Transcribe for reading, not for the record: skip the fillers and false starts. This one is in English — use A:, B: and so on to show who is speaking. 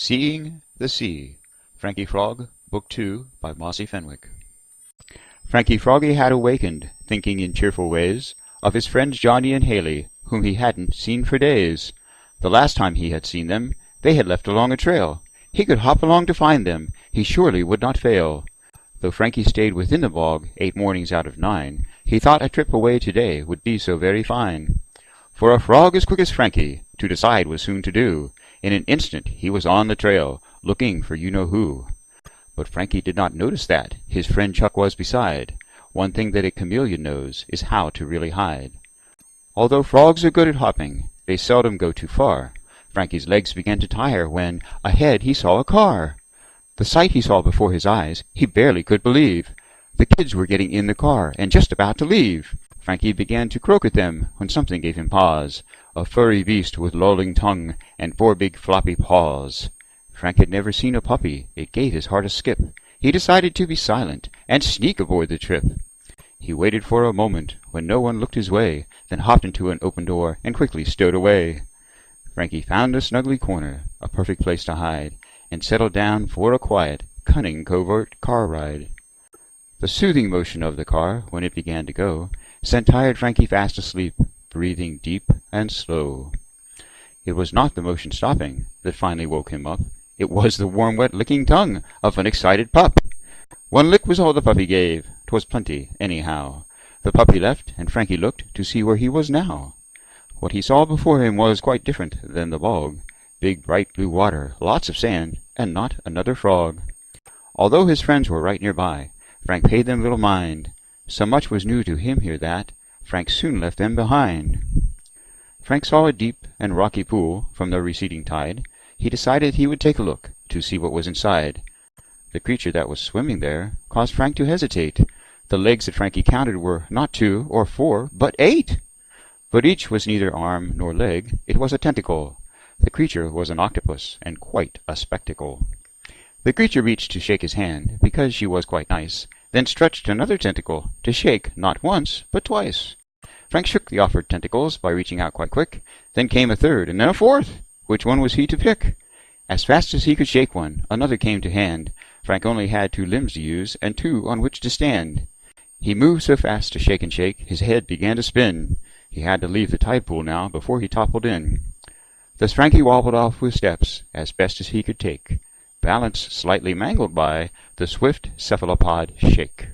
A: Seeing the Sea, Frankie Frog, Book 2, by Mossy Fenwick. Frankie Froggy had awakened, thinking in cheerful ways of his friends Johnny and Haley, whom he hadn't seen for days. The last time he had seen them, they had left along a trail. He could hop along to find them, he surely would not fail. Though Frankie stayed within the bog 8 mornings out of 9, he thought a trip away today would be so very fine. For a frog as quick as Frankie, to decide was soon to do. In an instant he was on the trail, looking for you-know-who. But Frankie did not notice that his friend Chuck was beside. One thing that a chameleon knows is how to really hide. Although frogs are good at hopping, they seldom go too far. Frankie's legs began to tire when, ahead, he saw a car. The sight he saw before his eyes he barely could believe. The kids were getting in the car and just about to leave. Frankie began to croak at them when something gave him pause. A furry beast with lolling tongue and 4 big floppy paws. Frank had never seen a puppy. It gave his heart a skip. He decided to be silent and sneak aboard the trip. He waited for a moment when no one looked his way, then hopped into an open door and quickly stowed away. Frankie found a snuggly corner, a perfect place to hide, and settled down for a quiet, cunning, covert car ride. The soothing motion of the car, when it began to go, sent tired Frankie fast asleep, breathing deep and slow. It was not the motion stopping that finally woke him up. It was the warm, wet, licking tongue of an excited pup. One lick was all the puppy gave. 'Twas plenty, anyhow. The puppy left, and Frankie looked to see where he was now. What he saw before him was quite different than the bog. Big, bright blue water, lots of sand, and not another frog. Although his friends were right nearby, Frank paid them little mind. So much was new to him here that Frank soon left them behind. Frank saw a deep and rocky pool from the receding tide. He decided he would take a look to see what was inside. The creature that was swimming there caused Frank to hesitate. The legs that Frankie counted were not 2 or 4, but 8. But each was neither arm nor leg. It was a tentacle. The creature was an octopus, and quite a spectacle. The creature reached to shake his hand, because she was quite nice, then stretched another tentacle to shake not once, but twice. Frank shook the offered tentacles by reaching out quite quick. Then came a third, and then a fourth. Which one was he to pick? As fast as he could shake one, another came to hand. Frank only had 2 limbs to use, and 2 on which to stand. He moved so fast to shake and shake, his head began to spin. He had to leave the tide pool now before he toppled in. Thus Frankie wobbled off with steps as best as he could take, balance slightly mangled by the swift cephalopod shake.